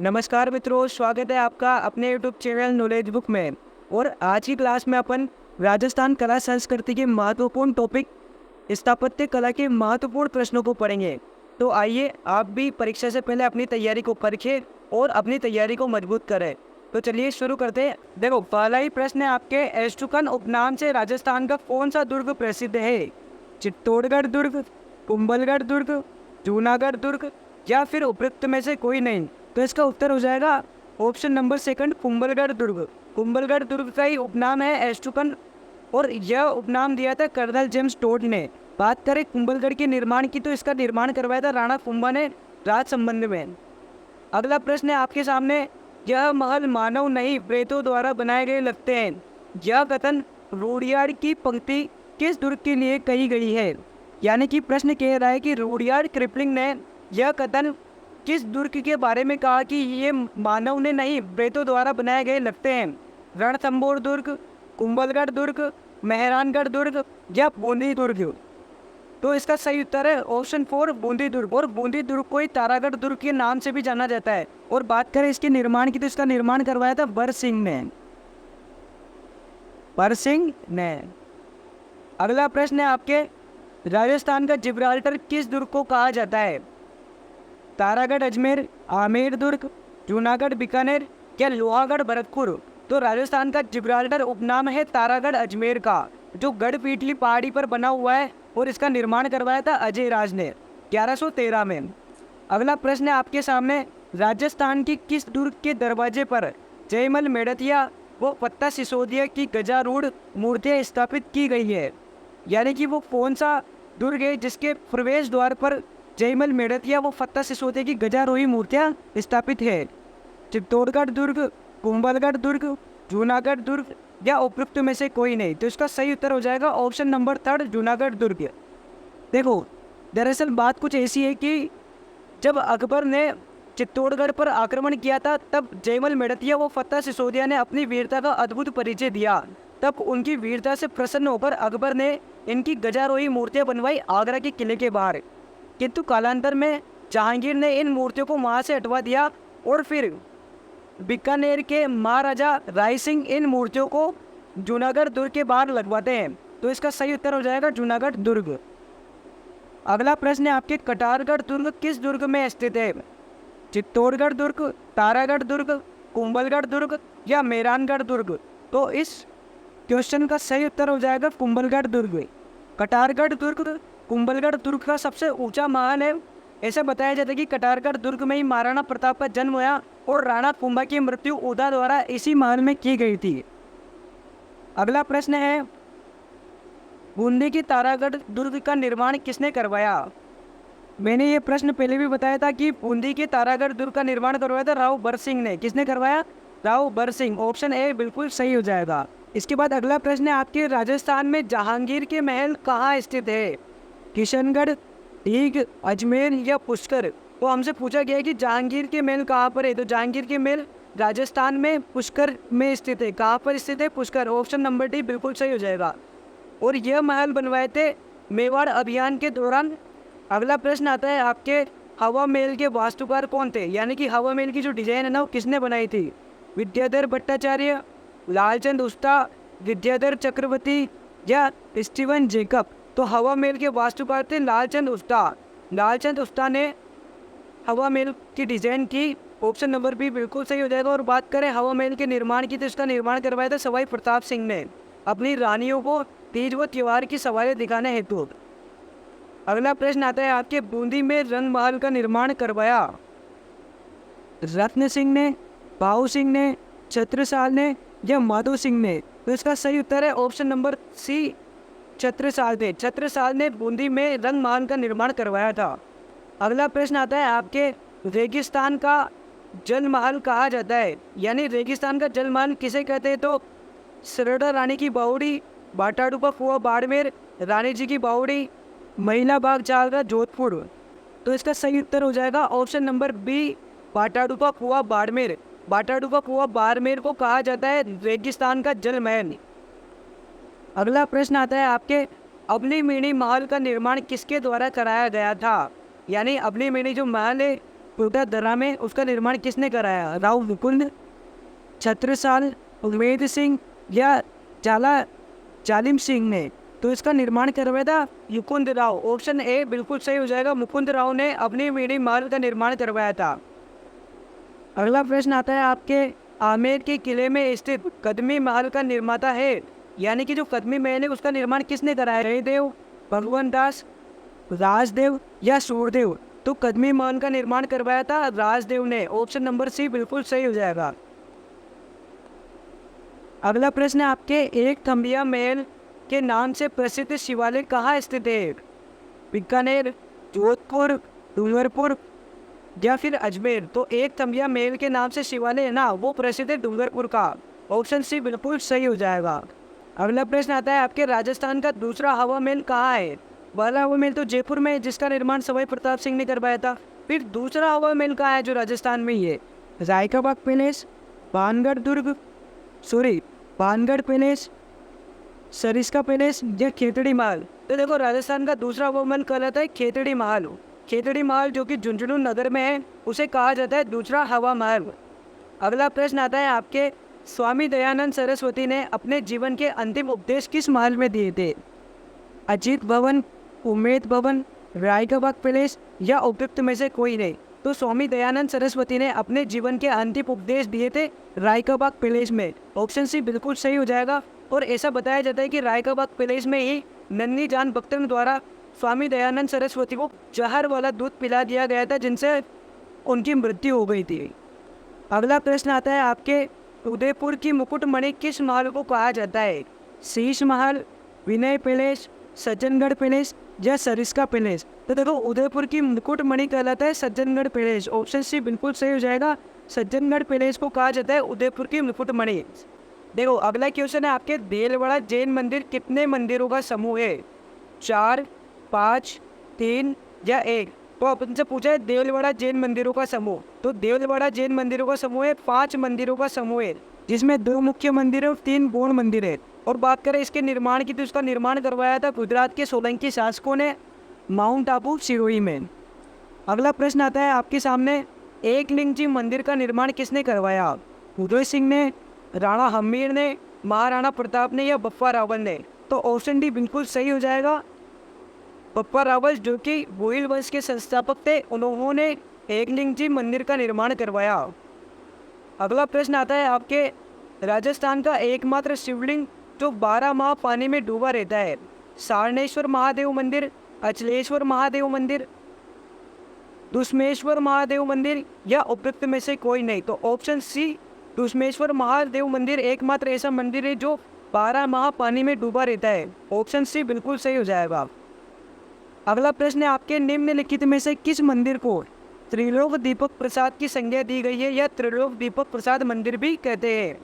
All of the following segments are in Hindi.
नमस्कार मित्रों, स्वागत है आपका अपने यूट्यूब चैनल नॉलेज बुक में। और आज की क्लास में अपन राजस्थान कला संस्कृति के महत्वपूर्ण टॉपिक स्थापत्य कला के महत्वपूर्ण प्रश्नों को पढ़ेंगे। तो आइए आप भी परीक्षा से पहले अपनी तैयारी को परखें और अपनी तैयारी को मजबूत करें। तो चलिए शुरू करते हैं। देखो, पहला ही प्रश्न है आपके, एस्टुकन उपनाम से राजस्थान का कौन सा दुर्ग प्रसिद्ध है? चित्तौड़गढ़ दुर्ग, कुंभलगढ़ दुर्ग, जूनागढ़ दुर्ग या फिर उपयुक्त में से कोई नहीं। तो इसका उत्तर हो जाएगा ऑप्शन नंबर सेकंड, कुंभलगढ़ दुर्ग। कुंभलगढ़ दुर्ग का ही उपनाम है एस्टुकन और यह उपनाम दिया था कर्नल जेम्स टोड ने। बात करें कुंभलगढ़ के निर्माण की, तो इसका निर्माण करवाया था राणा कुंभा ने राज संबंध में। अगला प्रश्न है आपके सामने, यह महल मानव नहीं प्रेतों द्वारा बनाए गए लगते हैं। यह कथन रूडयार्ड की पंक्ति किस दुर्ग के लिए कही गई है? यानी कि प्रश्न कह रहा है कि रूडयार्ड किपलिंग ने यह कथन किस दुर्ग के बारे में कहा कि ये मानव ने नहीं प्रेतों द्वारा बनाए गए लगते हैं? रणथंभौर दुर्ग, कुंभलगढ़ दुर्ग, मेहरानगढ़ दुर्ग या बूंदी दुर्ग? तो इसका सही उत्तर है ऑप्शन 4, बूंदी दुर्ग। और बूंदी दुर्ग को ही तारागढ़ दुर्ग के नाम से भी जाना जाता है। और बात करें इसके निर्माण की, तो इसका निर्माण करवाया था बरसिंह ने। बरसिंह ने। अगला प्रश्न है आपके, राजस्थान का जिब्राल्टर किस दुर्ग को कहा जाता है? तारागढ़ अजमेर, आमेर दुर्ग, जूनागढ़ बीकानेर या लोहागढ़ भरतपुर? तो राजस्थान का जिब्राल्टर उपनाम है तारागढ़ अजमेर का, जो गढ़पीठली पहाड़ी पर बना हुआ है। और इसका निर्माण करवाया था अजय राज ने 1113 में। अगला प्रश्न है आपके सामने, राजस्थान की किस दुर्ग के दरवाजे पर जयमल मेड़तिया व पत्ता सिसोदिया की गजारूढ़ मूर्तियाँ स्थापित की गई है? यानी कि वो कौन सा दुर्ग है जिसके प्रवेश द्वार पर जयमल मेड़तिया व फत्ता सिसोदिया की गजारोही मूर्तियाँ स्थापित है? चित्तौड़गढ़ दुर्ग, कुंभलगढ़ दुर्ग, जूनागढ़ दुर्ग या उपयुक्त में से कोई नहीं? तो इसका सही उत्तर हो जाएगा ऑप्शन नंबर 3, जूनागढ़ दुर्ग। देखो, दरअसल बात कुछ ऐसी है कि जब अकबर ने चित्तौड़गढ़ पर आक्रमण किया था, तब जयमल मेड़तिया व फत्ता सिसोदिया ने अपनी वीरता का अद्भुत परिचय दिया। तब उनकी वीरता से प्रसन्न होकर अकबर ने इनकी गजारोही मूर्तियाँ बनवाई आगरा के किले के बाहर। किंतु कालांतर में जहांगीर ने इन मूर्तियों को वहाँ से हटवा दिया और फिर बीकानेर के महाराजा राय सिंह इन मूर्तियों को जूनागढ़ दुर्ग के बाहर लगवाते हैं। तो इसका सही उत्तर हो जाएगा जूनागढ़ दुर्ग। अगला प्रश्न है आपके, कटारगढ़ दुर्ग किस दुर्ग में स्थित है? चित्तौड़गढ़ दुर्ग, तारागढ़ दुर्ग, कुंभलगढ़ दुर्ग या मेहरानगढ़ दुर्ग? तो इस क्वेश्चन का सही उत्तर हो जाएगा कुंभलगढ़ दुर्ग। कटारगढ़ दुर्ग कुंभलगढ़ दुर्ग का सबसे ऊंचा महल है। ऐसा बताया जाता है कि कटारगढ़ दुर्ग में ही महाराणा प्रताप का जन्म हुआ और राणा कुंभा की मृत्यु उदा द्वारा इसी महल में की गई थी। अगला प्रश्न है, बूंदी की तारागढ़ दुर्ग का निर्माण किसने करवाया? मैंने ये प्रश्न पहले भी बताया था कि बूंदी के तारागढ़ दुर्ग का निर्माण करवाया था राव बरसिंह ने। किसने करवाया? राव बरसिंह। ऑप्शन ए बिल्कुल सही हो जाएगा। इसके बाद अगला प्रश्न है आपके, राजस्थान में जहांगीर के महल कहाँ स्थित है? किशनगढ़, डीग, अजमेर या पुष्कर? तो हमसे पूछा गया है कि जहांगीर के महल कहाँ पर है। तो जहांगीर के महल राजस्थान में पुष्कर में स्थित है। कहाँ पर स्थित है? पुष्कर। ऑप्शन नंबर डी बिल्कुल सही हो जाएगा। और यह महल बनवाए थे मेवाड़ अभियान के दौरान। अगला प्रश्न आता है आपके, हवा महल के वास्तुकार कौन थे? यानी कि हवा महल की जो डिजाइन है ना, वो किसने बनाई थी? विद्याधर भट्टाचार्य, लालचंद उस्ता, विद्याधर चक्रवर्ती या स्टीवन जेकब? तो हवा महल के वास्तुकार थे लालचंद उस्ता। लालचंद उस्ता ने हवा महल की डिजाइन की। ऑप्शन नंबर बी बिल्कुल सही हो जाएगा। और बात करें हवा महल के निर्माण की, तो इसका निर्माण करवाया था सवाई प्रताप सिंह ने अपनी रानियों को तीज व त्योहार की सवारी दिखाने हेतु। अगला प्रश्न आता है आपके, बूंदी में रंग महल का निर्माण करवाया रत्न सिंह ने, बाहू सिंह ने, छत्रसाल ने या माधो सिंह ने? तो इसका सही उत्तर है ऑप्शन नंबर सी, छत्रसाल ने। छत्रसाल ने बूंदी में रंग महल का निर्माण करवाया था। अगला प्रश्न आता है आपके, रेगिस्तान का जल महल कहा जाता है? यानी रेगिस्तान का जल महल किसे कहते हैं? तो सरड़ा रानी की बावड़ी, बाटाडुपा कुआं बाड़मेर, रानी जी की बावड़ी, महिला बाग चालरा जोधपुर? तो इसका सही उत्तर हो जाएगा ऑप्शन नंबर बी, बाटाडुपा कुआं बाड़मेर। बाटाडुपा कुआं बाड़मेर को कहा जाता है रेगिस्तान का जल महल। अगला प्रश्न आता है आपके, अबली मिनी महल का निर्माण किसके द्वारा कराया गया था? यानी अबली मिनी जो महल है कोटा दर्रा में उसका निर्माण किसने कराया? राव मुकुंद, छत्रसाल, उमेद सिंह या जाला जालिम सिंह ने? तो इसका निर्माण करवाया था मुकुंद राव। ऑप्शन ए बिल्कुल सही हो जाएगा, मुकुंद राव ने अपनी मीरी महल का निर्माण करवाया था। अगला प्रश्न आता है आपके, आमेर के किले में स्थित कदमी महल का निर्माता है, यानी कि जो कदमी महल है उसका निर्माण किसने कराया? जयदेव, भगवान दास, राजदेव या सूरदेव? तो कदमी महल का निर्माण करवाया था राजदेव ने। ऑप्शन नंबर सी बिल्कुल सही हो जाएगा। अगला प्रश्न है आपके, एक थम्बिया महल के नाम से प्रसिद्ध शिवालय कहाँ स्थित है? बीकानेर, जोधपुर, डूंगरपुर या फिर अजमेर? तो एक थम्बिया महल के नाम से शिवालय है ना, वो प्रसिद्ध है डूंगरपुर का। ऑप्शन सी बिल्कुल सही हो जाएगा। अगला प्रश्न आता है आपके, राजस्थान का दूसरा हवा महल कहाँ है? पहला हवा महल तो जयपुर में है, जिसका निर्माण सवाई प्रताप सिंह ने करवाया था। फिर दूसरा हवा महल कहाँ है जो राजस्थान में ही है? Raika Bagh palace, Bhangarh palace, Sariska palace या खेतड़ी महल? तो देखो, राजस्थान का दूसरा हवा महल कहलाता है खेतड़ी महल। खेतड़ी महल जो कि झुंझुनू नगर में है, उसे कहा जाता है दूसरा हवा महल। अगला प्रश्न आता है आपके, स्वामी दयानंद सरस्वती ने अपने जीवन के अंतिम उपदेश किस महल में दिए थे? अजीत भवन, उम्मेद भवन, रायका बाग पैलेस या उपयुक्त में से कोई नहीं? तो स्वामी दयानंद सरस्वती ने अपने जीवन के अंतिम उपदेश दिए थे रायका बाग पैलेस में। ऑप्शन सी बिल्कुल सही हो जाएगा। और ऐसा बताया जाता है कि रायका बाग पैलेस में ही नन्ही जान बख्तर द्वारा स्वामी दयानंद सरस्वती को जहर वाला दूध पिला दिया गया था, जिनसे उनकी मृत्यु हो गई थी। अगला प्रश्न आता है आपके, उदयपुर की मुकुटमणि किस महल को कहा जाता है? शीश महल, विनय पैलेस, सज्जनगढ़ पैलेस या सरिस्का पैलेस? तो देखो, उदयपुर की मुकुटमणि कहलाता है सज्जनगढ़ पैलेस। ऑप्शन सी बिल्कुल सही हो जाएगा, सज्जनगढ़ पैलेस को कहा जाता है उदयपुर की मुकुटमणि। देखो, अगला क्वेश्चन है आपके, देलवाड़ा जैन मंदिर कितने मंदिरों का समूह है? 4, 5, 3 या 1? तो अपन से पूछा है देलवाड़ा जैन मंदिरों का समूह। तो देलवाड़ा जैन मंदिरों का समूह है 5 मंदिरों का समूह है, जिसमें 2 मुख्य मंदिर है और 3 गौण मंदिर है। और बात करें इसके निर्माण की, तो इसका निर्माण करवाया था गुजरात के सोलंकी शासकों ने माउंट आबू सिरोही में। अगला प्रश्न आता है आपके सामने, एकलिंग जी मंदिर का निर्माण किसने करवाया? उदय सिंह ने, राणा हम्मीर ने, महाराणा प्रताप ने या बप्पा रावल ने? तो ऑप्शन डी बिल्कुल सही हो जाएगा। बप्पा रावल जो कि भोइल वंश के संस्थापक थे, उन्होंने एकलिंग जी मंदिर का निर्माण करवाया। अगला प्रश्न आता है आपके, राजस्थान का एकमात्र शिवलिंग जो 12 माह पानी में डूबा रहता है? सारनेश्वर महादेव मंदिर, अचलेश्वर महादेव मंदिर, दुष्मेश्वर महादेव मंदिर या उपयुक्त में से कोई नहीं? तो ऑप्शन सी दुष्मेश्वर महादेव मंदिर एकमात्र ऐसा मंदिर है जो 12 माह पानी में डूबा रहता है। ऑप्शन सी बिल्कुल सही हो जाएगा। अगला प्रश्न है आपके, निम्नलिखित में से किस मंदिर को त्रिलोक दीपक प्रसाद की संज्ञा दी गई है या त्रिलोक दीपक प्रसाद मंदिर भी कहते हैं?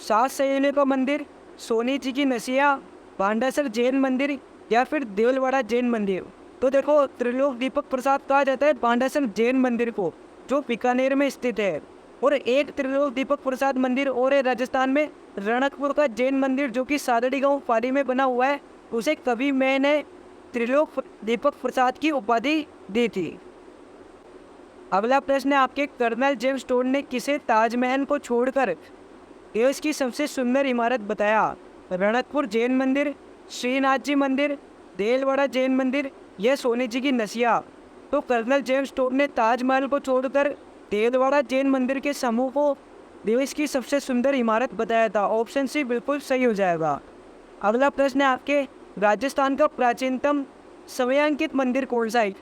7 सहेलियों का मंदिर, सोनी जी की नसिया, भांडासर जैन मंदिर या फिर देवलवाड़ा जैन मंदिर? तो देखो, त्रिलोक दीपक प्रसाद कहा जाता है भांडासर जैन मंदिर को, जो बीकानेर में स्थित है। और एक त्रिलोक दीपक प्रसाद मंदिर और है राजस्थान में, रणकपुर का जैन मंदिर जो कि सादड़ी गांव पाली में बना हुआ है, उसे कवि मैं ने त्रिलोक दीपक प्रसाद की उपाधि दी थी। अगला प्रश्न है आपके, कर्नल जेम्स टोड ने किसे ताजमहल को छोड़कर देश की सबसे सुंदर इमारत बताया? रणकपुर जैन मंदिर, श्रीनाथ जी मंदिर, देलवाड़ा जैन मंदिर या सोनी जी की नसिया? तो कर्नल जेम्स टोड ने ताजमहल को छोड़कर देलवाड़ा जैन मंदिर के समूह को देश की सबसे सुंदर इमारत बताया था। ऑप्शन सी बिल्कुल सही हो जाएगा। अगला प्रश्न है आपके, राजस्थान का प्राचीनतम समयांकित मंदिर कौन सा है?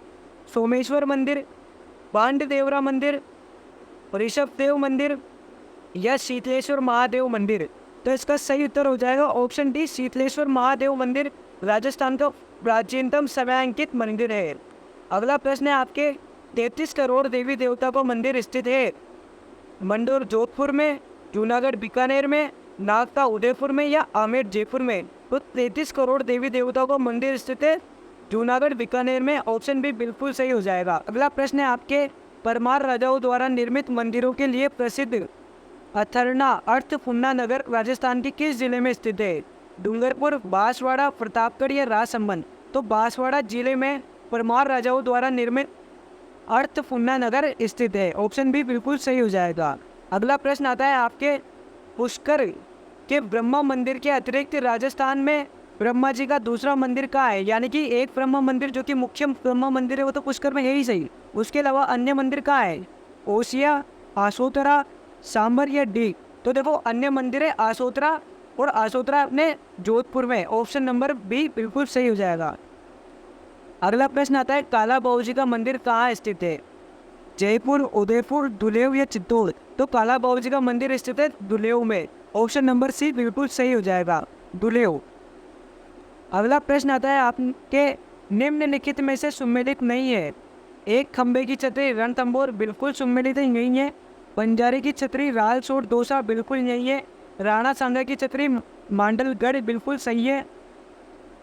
सोमेश्वर मंदिर, बांडदेवरा मंदिर, ऋषभदेव मंदिर या शीतलेश्वर महादेव मंदिर? तो इसका सही उत्तर हो जाएगा ऑप्शन डी, शीतलेश्वर महादेव मंदिर राजस्थान का प्राचीनतम समयांकित मंदिर है। अगला प्रश्न है आपके, 33 करोड़ देवी देवता का मंदिर स्थित है? मंडोर जोधपुर में, जूनागढ़ बीकानेर में, नागता उदयपुर में या आमेर जयपुर में? तो 33 करोड़ देवी देवताओं का मंदिर स्थित है जूनागढ़ बीकानेर में। ऑप्शन भी बिल्कुल सही हो जाएगा। अगला प्रश्न है आपके, परमार राजाओं द्वारा निर्मित मंदिरों के लिए प्रसिद्ध अथर्ना अर्थपुन्ना नगर राजस्थान के किस जिले में स्थित है? डूंगरपुर, बांसवाड़ा, प्रतापगढ़ या राजसमंद? तो बांसवाड़ा जिले में परमार राजाओं द्वारा निर्मित अर्थपुन्ना नगर स्थित है। ऑप्शन बी बिल्कुल सही हो जाएगा। अगला प्रश्न आता है आपके, पुष्कर के ब्रह्मा मंदिर के अतिरिक्त राजस्थान में ब्रह्मा जी का दूसरा मंदिर कहाँ है? यानी कि एक ब्रह्मा मंदिर जो कि मुख्य ब्रह्मा मंदिर है वो तो पुष्कर में है ही सही, उसके अलावा अन्य मंदिर कहाँ है? ओसिया, आसोतरा, सांबर या डी? तो देखो अन्य मंदिर है आसोतरा, और आसोतरा अपने जोधपुर में। ऑप्शन नंबर बी बिल्कुल सही हो जाएगा। अगला प्रश्न आता है, काला बाबू जी का मंदिर कहाँ स्थित है? जयपुर, उदयपुर, दुलेव या चित्तौड़? तो काला बाबू जी का मंदिर स्थित है दुलेव में। ऑप्शन नंबर सी बिल्कुल सही हो जाएगा, दुलेव। अगला प्रश्न आता है आपके, निम्नलिखित में से सुमेलित नहीं है। एक खंबे की छतरी रणथंबोर बिल्कुल सुमेलित नहीं है। बंजारे की छतरी रालसोट दौसा बिल्कुल नहीं है। राणा सांगा की छतरी मांडलगढ़ बिल्कुल सही है।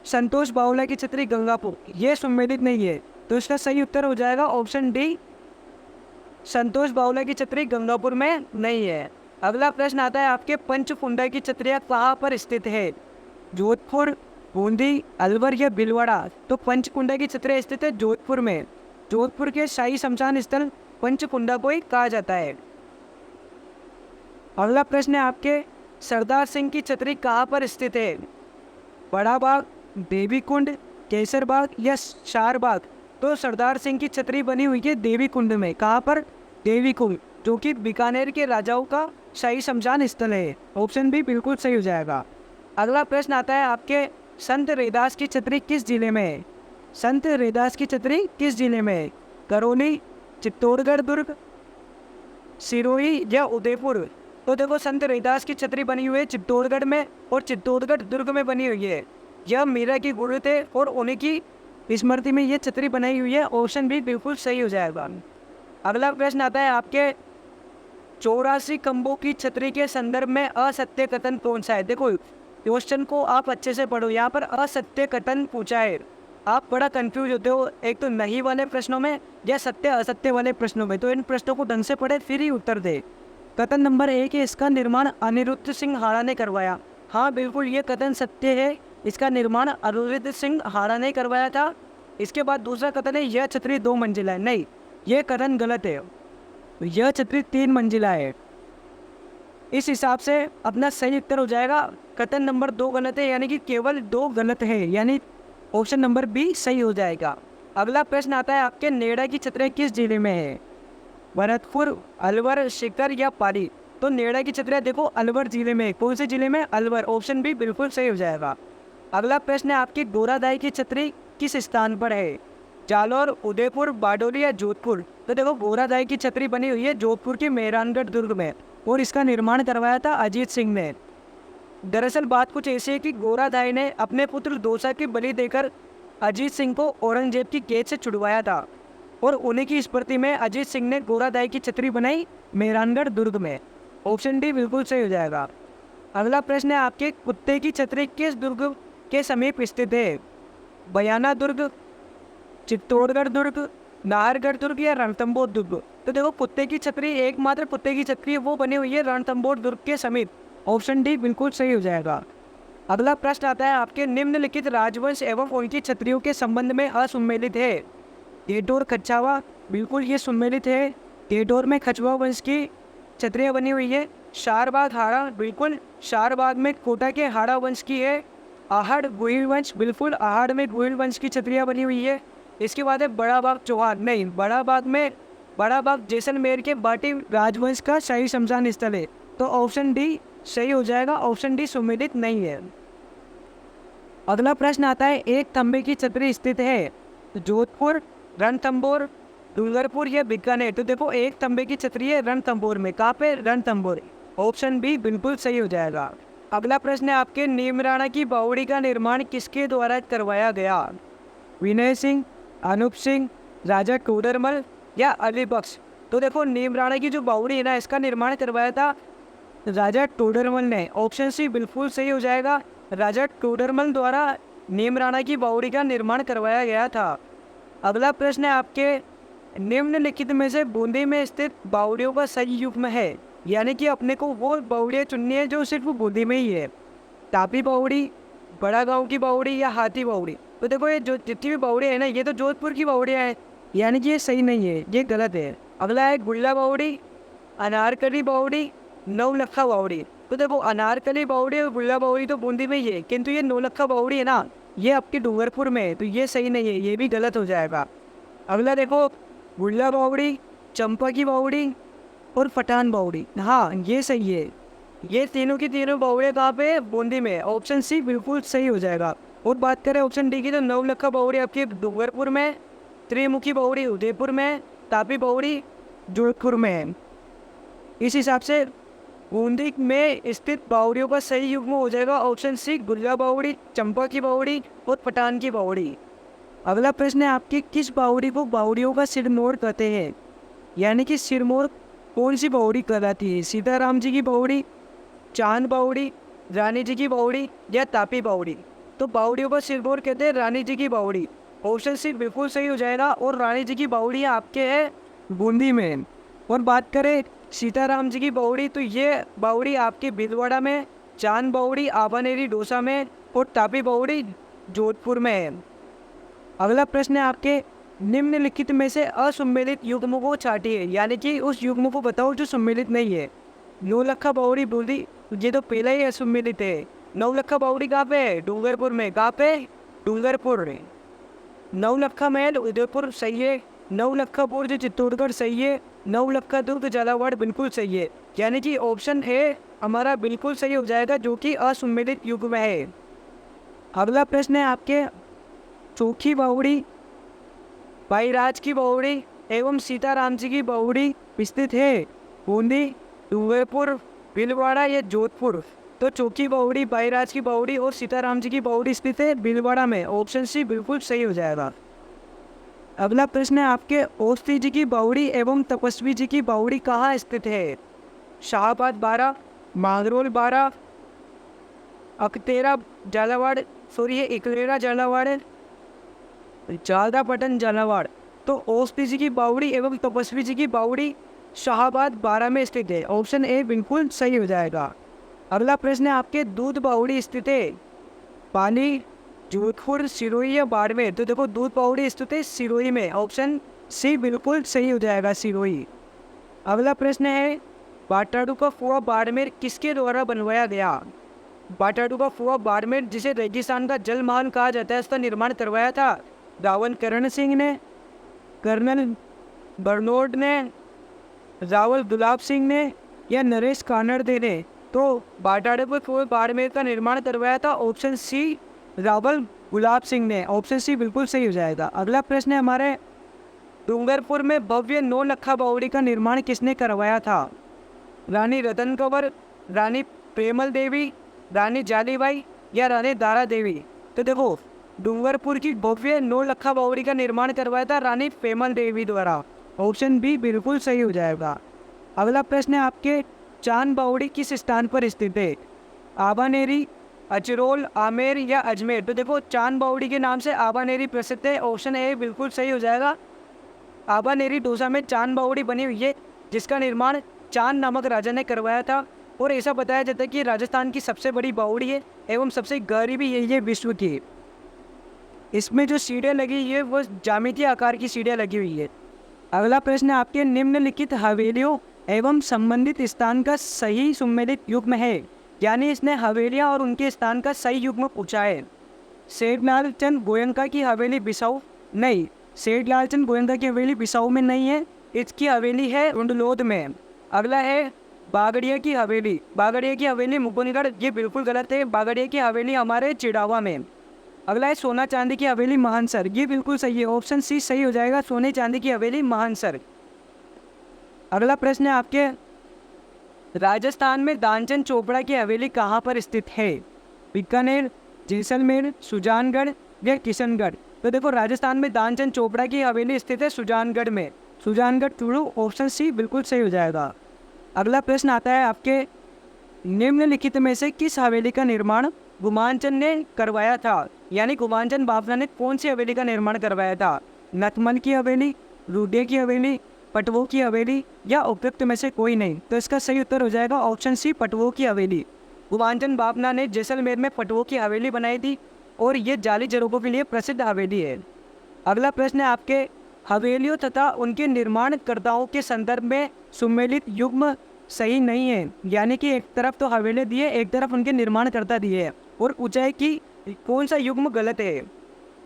संतोष बावला की छतरी गंगापुर ये सुमेलित नहीं है। तो इसका सही उत्तर हो जाएगा ऑप्शन डी, संतोष बावला की छतरी गंगापुर में नहीं है। अगला प्रश्न आता है आपके, पंचकुंडा की छतरियाँ कहाँ पर स्थित है? जोधपुर, बूंदी, अलवर या भीलवाड़ा? तो पंचकुंडा की छतरियाँ स्थित है जोधपुर में। जोधपुर के शाही शमशान स्थल पंचकुंडा को ही कहा जाता है। अगला प्रश्न है आपके, सरदार सिंह की छतरी कहाँ पर स्थित है? बड़ा बाग, देवी कुंड, केसर बाग या शार बाग? तो सरदार सिंह की छतरी बनी हुई है देवी कुंड में। कहाँ पर? देवी कुंड, जो कि बीकानेर के राजाओं का शाही शमशान स्थल है। ऑप्शन बी बिल्कुल सही हो जाएगा। अगला प्रश्न आता है आपके, संत रैदास की छतरी किस जिले में है? संत रैदास की छतरी किस जिले में है? करौली, चित्तौड़गढ़ दुर्ग, सिरोही या उदयपुर? तो देखो संत रैदास की छतरी बनी हुई है चित्तौड़गढ़ में, और चित्तौड़गढ़ दुर्ग में बनी हुई है। यह मीरा की गुरु थे और उन्हीं की स्मृति में ये छतरी बनाई हुई है। ऑप्शन भी बिल्कुल सही हो जाएगा। अगला प्रश्न आता है आपके, 84 खंभों की छतरी के संदर्भ में असत्य कथन कौन सा है? देखो क्वेश्चन को आप अच्छे से पढ़ो, यहाँ पर असत्य कथन पूछा है। आप बड़ा कंफ्यूज होते हो एक तो नहीं वाले प्रश्नों में या सत्य असत्य वाले प्रश्नों में, तो इन प्रश्नों को ढंग से पढ़े फिर ही उत्तर दे। कथन नंबर 1 है, इसका निर्माण अनिरुद्ध सिंह हाड़ा ने करवाया। हाँ बिल्कुल ये कथन सत्य है, इसका निर्माण अनिरुद्ध सिंह हाड़ा ने करवाया था। इसके बाद दूसरा कथन है, यह छतरी 2 मंजिला है। नहीं, यह कथन गलत है, यह छतरी 3 मंजिला है। इस हिसाब से अपना सही उत्तर हो जाएगा, कथन नंबर 2 गलत है, यानी कि केवल 2 गलत है, यानी ऑप्शन नंबर बी सही हो जाएगा। अगला प्रश्न आता है आपके, नेड़ा की छतरियाँ किस जिले में है? भरतपुर, अलवर, शिकर या पाली? तो नेड़ा की छतरियाँ देखो अलवर जिले में। कौन से जिले में? अलवर। ऑप्शन बी बिल्कुल सही हो जाएगा। अगला प्रश्न है आपकी, गोरादाई की छतरी किस स्थान पर है? जालौर, उदयपुर, बारडोली या जोधपुर? तो देखो गोरादाई की छतरी बनी हुई है जोधपुर के मेहरानगढ़ दुर्ग में, और इसका निर्माण करवाया था अजीत सिंह ने। दरअसल बात कुछ ऐसी है कि गोरादाई ने अपने पुत्र दोसा की बलि देकर अजीत सिंह को औरंगजेब की कैद से छुड़वाया था, और उन्हीं की स्मृति में अजीत सिंह ने गोरादाई की छतरी बनाई मेहरानगढ़ दुर्ग में। ऑप्शन डी बिल्कुल सही हो जाएगा। अगला प्रश्न है आपके, कुत्ते की छतरी किस दुर्ग के समीप स्थित है? बयाना दुर्ग, चित्तौड़गढ़ दुर्ग, नाहरगढ़ दुर्ग या रणथंबोर दुर्ग? तो देखो कुत्ते की छतरी, एकमात्र कुत्ते की छतरी वो बनी हुई है रणथंबोर दुर्ग के समीप। ऑप्शन डी बिल्कुल सही हो जाएगा। अगला प्रश्न आता है आपके, निम्नलिखित राजवंश एवं उनकी छतरियों के संबंध में असुमेलित है? टेटोर, खच्चावा? बिल्कुल ये सुमेलित है। टेटोर में खचवा वंश की छतरियाँ बनी हुई है। शारबाग हाड़ा? बिल्कुल शारबाग में कोटा के हाड़ा वंश की है। आहड़ गोहिल वंश? बिल्कुल आहड़ में गोहिल वंश की छतरियाँ बनी हुई है। इसके बाद है बड़ा बाग चौहान? नहीं, बड़ा बाग जैसलमेर के बाटी राजवंश का शाही शमशान स्थल है। तो ऑप्शन डी सही हो जाएगा, ऑप्शन डी सुमेलित नहीं है। अगला प्रश्न आता है, एक तंबे की छतरी स्थित है जोधपुर, रणथंबोर, डूंगरपुर या बीकानेर? तो देखो एक तंबे की छतरी है रणथंबोर में। कहाँ पे? रणथंबोर। ऑप्शन बी बिल्कुल सही हो जाएगा। अगला प्रश्न है आपके, नीमराणा की बावड़ी का निर्माण किसके द्वारा करवाया गया? विनय सिंह, अनूप सिंह, राजा टोडरमल या अली बख्श? तो देखो नीमराणा की जो बावड़ी है ना, इसका निर्माण करवाया था राजा टोडरमल ने। ऑप्शन सी बिल्कुल सही हो जाएगा, राजा टोडरमल द्वारा नीमराणा की बावड़ी का निर्माण करवाया गया था। अगला प्रश्न है आपके, निम्नलिखित में से बूंदी में स्थित बावड़ियों का सही युग्म है? यानी कि अपने को वो बावड़ियाँ चुननी है जो सिर्फ बूंदी में ही है। तापी बावड़ी, बड़ा गांव की बावड़ी या हाथी बावड़ी? तो देखो ये जो जितनी भी बावड़ियाँ है ना, ये तो जोधपुर की बावड़ियाँ हैं, यानी कि ये सही नहीं है, ये गलत है। अगला है गुल्ला बावड़ी, अनारकली बावड़ी, नौलखा बावड़ी। तो देखो अनारकली बावड़ी और गुल्ला बावड़ी तो बूंदी में ही है, किंतु ये नौलखा बावड़ी है ना, ये आपके डूंगरपुर में है, तो ये सही नहीं है, ये भी गलत हो जाएगा। अगला देखो गुल्ला बावड़ी, चंपा की बावड़ी और पठान बावड़ी, हाँ ये सही है। ये तीनों की तीनों बावड़ियाँ कहाँ पे है? बूंदी में। ऑप्शन सी बिल्कुल सही हो जाएगा। और बात करें ऑप्शन डी की, तो नवलखा बावड़ी आपकी डूंगरपुर में, त्रिमुखी बावड़ी उदयपुर में, तापी बावड़ी जोधपुर में है। इस हिसाब से बूंदी में स्थित बावड़ियों का सही युग्म हो जाएगा ऑप्शन सी, गुल्ला बावड़ी, चंपा की बावड़ी और पठान की बावड़ी। अगला प्रश्न है आपके, किस बावड़ी को बावड़ियों का सिरमौर कहते हैं? यानी कि सिरमौर कौन सी बावड़ी कहलाती है? सीताराम जी की बावड़ी, चांद बावड़ी, रानी जी की बावड़ी या तापी बावड़ी? तो बावड़ियों का सिरमौर कहते हैं रानी जी की बावड़ी। ऑप्शन सी बिल्कुल सही हो जाएगा। और रानी जी की बावड़ी आपके है बूंदी में। और बात करें सीताराम जी की बावड़ी, तो ये बावड़ी आपके भीलवाड़ा में, चांद बावड़ी आबानेरी डोसा में और तापी बावड़ी जोधपुर में है। अगला प्रश्न है आपके, निम्नलिखित में से असुम्मिलित युग्म को छाटिए, यानी कि उस युग्म को बताओ जो सम्मिलित नहीं है। नौलखा बावड़ी बूंदी, ये तो पहला ही असुम्मिलित है। नौलखा बावड़ी कहाँ पे है? डूंगरपुर में। कहाँ पे? डूंगरपुर में। नौलखा महल उदयपुर सही है। नौलखा बुर्ज चित्तौड़गढ़ सही है। नौलखा दुर्ग झालावाड़ बिल्कुल सही है। यानी कि ऑप्शन ए हमारा बिल्कुल सही हो जाएगा, जो कि असुम्मिलित युग्म है। अगला प्रश्न है आपके, चोखी बावड़ी, भाईराज की बावड़ी एवं सीताराम जी की बावड़ी स्थित है बूंदी, डूंगरपुर, भीलवाड़ा या जोधपुर? तो चोखी बावड़ी, भाईराज की बावड़ी और सीताराम जी की बावड़ी स्थित है भीलवाड़ा में। ऑप्शन सी बिल्कुल सही हो जाएगा। अगला प्रश्न है आपके, औस्ती जी की बावड़ी एवं तपस्वी जी की बावड़ी कहाँ स्थित है? शाहबाद 12, मांगरोल 12, अकतेरा झालावाड़, सॉरी ये इकलेरा झालावाड़, जालदापटन झालावाड़। तो औस्ती जी की बावड़ी एवं तपस्वी जी की बावड़ी शाहबाद 12 में स्थित है। ऑप्शन ए बिल्कुल सही हो जाएगा। अगला प्रश्न है आपके, दूध बावड़ी स्थित है पाली, जोधपुर, सिरोही या बाड़मेर? तो देखो दूध बावड़ी स्थित है सिरोही में। ऑप्शन सी बिल्कुल सही हो जाएगा, सिरोही। अगला प्रश्न है, बाटाडू का कुआं बाड़मेर किसके द्वारा बनवाया गया? बाटाडू का कुआं बाड़मेर, जिसे रेगिस्तान का जल महल कहा जाता है, उसका निर्माण करवाया था रावल करण सिंह ने, कर्नल बर्नोड ने, रावल गुलाब सिंह ने या नरेश कानड़दे ने? तो बाटाडू के कुआं बाड़मेर का निर्माण करवाया था ऑप्शन सी, रावल गुलाब सिंह ने। ऑप्शन सी बिल्कुल सही हो जाएगा। अगला प्रश्न है हमारे, डूंगरपुर में भव्य नौलखा बावड़ी का निर्माण किसने करवाया था? रानी रतन कंवर, रानी प्रेमल देवी, रानी जालीबाई या रानी दारा देवी? तो देखो डूंगरपुर की भव्य नौलखा बावड़ी का निर्माण करवाया था रानी प्रेमल देवी द्वारा। ऑप्शन बी बिल्कुल सही हो जाएगा। अगला प्रश्न है आपके, चांद बावड़ी किस स्थान पर स्थित है? आबानेरी, अचरोल, आमेर या अजमेर? तो देखो चांद बावड़ी के नाम से आबानेरी प्रसिद्ध है। ऑप्शन ए बिल्कुल सही हो जाएगा। आबानेरी डोसा में चांद बावड़ी बनी हुई है, जिसका निर्माण चांद नामक राजा ने करवाया था। और ऐसा बताया जाता है कि राजस्थान की सबसे बड़ी बावड़ी है एवं सबसे गहरी भी यही है विश्व की। इसमें जो सीढ़ियाँ लगी हुई है वो ज्यामितीय आकार की सीढ़ियाँ लगी हुई है। अगला प्रश्न आपके, निम्नलिखित हवेलियों एवं संबंधित स्थान का सही सम्मिलित युग्म है, यानी इसने हवेलियाँ और उनके स्थान का सही युग्म पूछा है। सेठ लालचंद गोयनका की हवेली बिसाऊ? नहीं, सेठ लालचंद गोयनका की हवेली बिसाऊ में नहीं है, इसकी हवेली है रुंडलोद में। अगला है बागड़िया की हवेली। बागड़िया की हवेली मुकुंदगढ़, ये बिल्कुल गलत है। बागड़िया की हवेली हमारे चिड़ावा में। अगला है सोना चांदी की हवेली मानसर, ये बिल्कुल सही है। ऑप्शन सी सही हो जाएगा, सोने चांदी की हवेली मानसर। अगला प्रश्न है आपके, राजस्थान में दानचंद चोपड़ा की हवेली कहाँ पर स्थित है? बीकानेर, जैसलमेर, सुजानगढ़ या किशनगढ़? तो देखो राजस्थान में दानचंद चोपड़ा की हवेली स्थित है सुजानगढ़ में। सुजानगढ़ चूरू। ऑप्शन सी बिल्कुल सही हो जाएगा। अगला प्रश्न आता है आपके, निम्नलिखित में से किस हवेली का निर्माण गुमानचंद ने करवाया था? यानी गुमानचंद बाफना ने कौन सी हवेली का निर्माण करवाया था? नथमल की हवेली, रूडे की हवेली, पटवो की हवेली या उपयुक्त में से कोई नहीं? तो इसका सही उत्तर हो जाएगा ऑप्शन सी, पटवो की हवेली। गुमानचंद बाफना ने जैसलमेर में पटवो की हवेली बनाई थी और ये जाली जरोगों के लिए प्रसिद्ध हवेली है। अगला प्रश्न है आपके, हवेलियों तथा उनके निर्माणकर्ताओं के संदर्भ में सुमेलित युग्म सही नहीं है, यानी कि एक तरफ तो हवेली दिए, एक तरफ उनके निर्माणकर्ता दिए है। और ऊंचाई की कौन सा युग्म गलत है?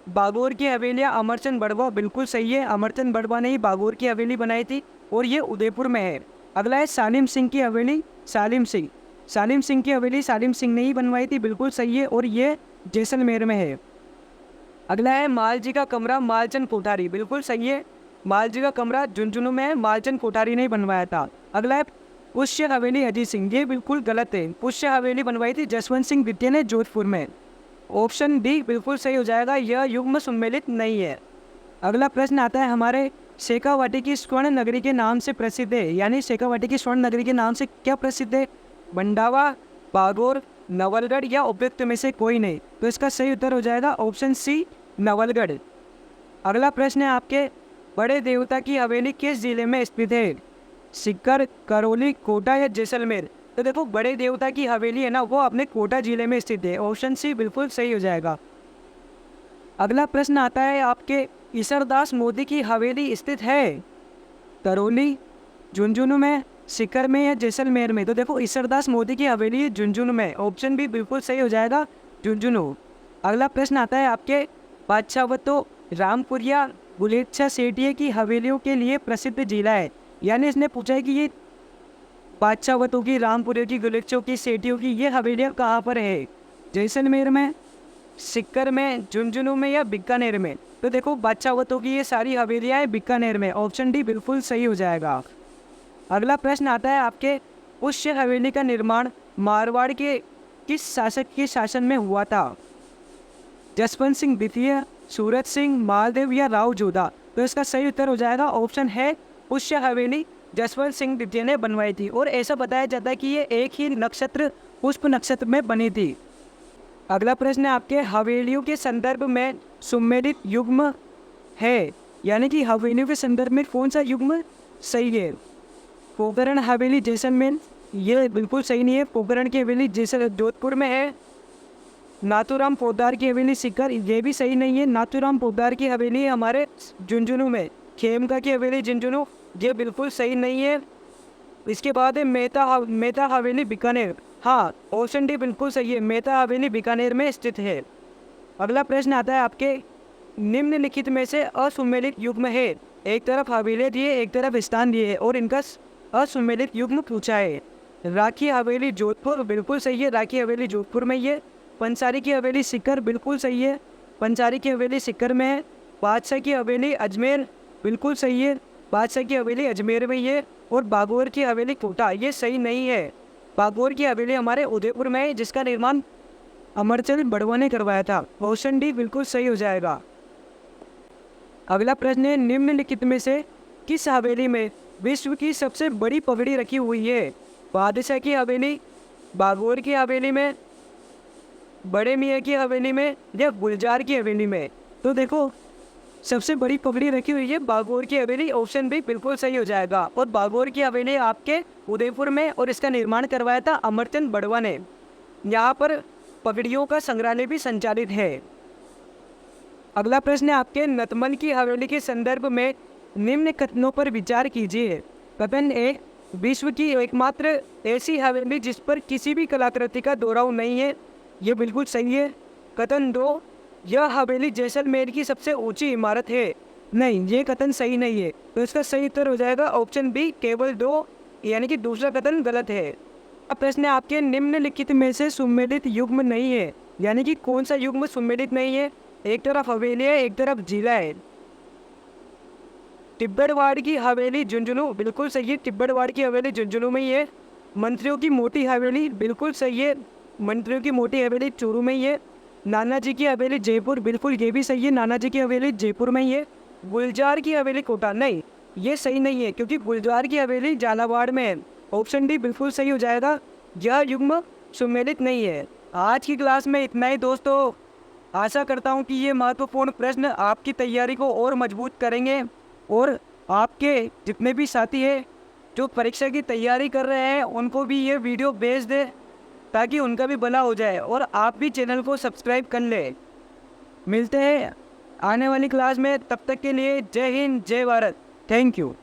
बागोर की हवेलियाँ अमरचंद बड़वा बिल्कुल सही है, अमरचंद बड़वा ने ही बागोर की हवेली बनाई थी और ये उदयपुर में है। अगला है सालिम सिंह की हवेली, सालिम सिंह की हवेली सालिम सिंह ने ही बनवाई थी, बिल्कुल सही है, और ये जैसलमेर में है। अगला है मालजी का कमरा मालचंद कोठारी, बिल्कुल सही है, मालजी का कमरा झुंझुनू में है, मालचंद कोठारी ने ही बनवाया था। अगला है पुष्य हवेली अजीत सिंह, ये बिल्कुल गलत है, पुष्य हवेली बनवाई थी जसवंत सिंह द्वितीय ने जोधपुर में। ऑप्शन डी बिल्कुल सही हो जाएगा, यह युग्म सम्मिलित नहीं है। अगला प्रश्न आता है हमारे, शेखावाटी की स्वर्ण नगरी के नाम से प्रसिद्ध है, यानी शेखावाटी की स्वर्ण नगरी के नाम से क्या प्रसिद्ध है? मंडावा, बागोर, नवलगढ़ या उपयुक्त में से कोई नहीं। तो इसका सही उत्तर हो जाएगा ऑप्शन सी, नवलगढ़। अगला प्रश्न है आपके, बड़े देवता की हवेली किस जिले में स्थित है? सीकर, करौली, कोटा या जैसलमेर? तो देखो, बड़े देवता की हवेली है ना, वो अपने कोटा जिले में स्थित है, ऑप्शन सी बिल्कुल सही हो जाएगा। अगला प्रश्न आता है आपके, ईसरदास मोदी की हवेली स्थित है करौली, झुंझुनू में, सीकर में या जैसलमेर में? तो देखो, ईसरदास मोदी की हवेली झुंझुनू में, ऑप्शन बी बिल्कुल सही हो जाएगा, झुंझुनू। अगला प्रश्न आता है आपके, बादशाहवतो रामपुरिया गुलेच्छा सेठिया की हवेलियों के लिए प्रसिद्ध जिला है, यानी इसने पूछा है कि ये बादशाहवतों की, रामपुरिया की, गुलेच्छों की, सेठियों की ये हवेलियाँ कहाँ पर है? जैसलमेर में, सीकर में, झुंझुनू में या बीकानेर में? तो देखो, बादशाहवतों की ये सारी हवेलियाँ हैं बीकानेर में, ऑप्शन डी बिल्कुल सही हो जाएगा। अगला प्रश्न आता है आपके, पुष्य हवेली का निर्माण मारवाड़ के किस शासक के शासन में हुआ था? जसवंत सिंह द्वितीय, सूरत सिंह, मालदेव या राव जोधा? तो इसका सही उत्तर हो जाएगा ऑप्शन है, पुष्य हवेली जसवंत सिंह द्वितीय ने बनवाई थी, और ऐसा बताया जाता है कि ये एक ही नक्षत्र पुष्प नक्षत्र में बनी थी। अगला प्रश्न है आपके, हवेलियों के संदर्भ में सुमेलित युग्म है, यानी कि हवेलियों के संदर्भ में कौन सा युग्म सही है? पोखरण हवेली जैसलमेर, ये बिल्कुल सही नहीं है, पोखरण की हवेली जोधपुर में है। नाथूराम पोद्दार की हवेली सीकर, ये भी सही नहीं है, नाथूराम पोद्दार की हवेली हमारे झुंझुनू में। खेमका की हवेली झुंझुनू, ये बिल्कुल सही नहीं है। इसके बाद है मेहता हवेली बीकानेर, हाँ ऑप्शन डी बिल्कुल सही है, मेहता हवेली बीकानेर में स्थित है। अगला प्रश्न आता है आपके, निम्नलिखित में से असुमेलित युग्म है, एक तरफ हवेली दिए, एक तरफ स्थान दिए है, और इनका असुमेलित युग्म पूछा है। राखी हवेली जोधपुर, बिल्कुल सही है, राखी हवेली जोधपुर में ही है। पंसारी की हवेली सीकर, बिल्कुल सही है, पंसारी की हवेली सीकर में है। बादशाह की हवेली अजमेर, बिल्कुल सही है, बादशाह की हवेली अजमेर में ही है। और बागोर की हवेली कोटा, ये सही नहीं है, बागोर की हवेली हमारे उदयपुर में है, जिसका निर्माण अमरचंद बड़वा ने करवाया था, ऑप्शन डी बिल्कुल सही हो जाएगा। अगला प्रश्न है, निम्नलिखित में से किस हवेली में विश्व की सबसे बड़ी पगड़ी रखी हुई है? बादशाह की हवेली, बागोर की हवेली में, बड़े मियाँ की हवेली में या गुलजार की हवेली में? तो देखो, सबसे बड़ी पगड़ी रखी हुई है बागोर की हवेली, ऑप्शन भी बिल्कुल सही हो जाएगा। और बागोर की हवेली आपके उदयपुर में, और इसका निर्माण करवाया था अमरचंद बड़वा ने। यहाँ पर पगड़ियों का संग्रहालय भी संचालित है। अगला प्रश्न है आपके, नतमल की हवेली के संदर्भ में निम्न कथनों पर विचार कीजिए। कथन ए, विश्व की एकमात्र ऐसी हवेली जिस पर किसी भी कलाकृति का दोहराव नहीं है, ये बिल्कुल सही है। कथन दो, यह हवेली जैसलमेर की सबसे ऊंची इमारत है, नहीं, ये कथन सही नहीं है, तो इसका सही उत्तर हो जाएगा ऑप्शन बी, केवल दो, यानी कि दूसरा कथन गलत है। अब प्रश्न है आपके, निम्नलिखित में से सुमेलित युग्म नहीं है, यानी कि कौन सा युग्म सुमेलित नहीं है? एक तरफ हवेली है, एक तरफ जिला है। तिब्बड़वाड़ की हवेली झुंझुनू, बिल्कुल सही है, तिब्बड़वाड़ की हवेली झुंझुनू में ही है। मंत्रियों की मोटी हवेली, बिल्कुल सही है, मंत्रियों की मोटी हवेली चूरू में ही है। नानाजी की हवेली जयपुर, बिल्कुल ये भी सही है, नानाजी की हवेली जयपुर में ही है। गुलजार की हवेली कोटा, नहीं, ये सही नहीं है, क्योंकि गुलजार की हवेली झालावाड़ में है, ऑप्शन डी बिल्कुल सही हो जाएगा, यह युग्म सुमेलित नहीं है। आज की क्लास में इतना ही दोस्तों, आशा करता हूँ कि ये महत्वपूर्ण प्रश्न आपकी तैयारी को और मजबूत करेंगे, और आपके जितने भी साथी हैं जो परीक्षा की तैयारी कर रहे हैं उनको भी ये वीडियो भेज दें, ताकि उनका भी भला हो जाए, और आप भी चैनल को सब्सक्राइब कर लें। मिलते हैं आने वाली क्लास में। तब तक के लिए जय हिंद, जय भारत। Thank you.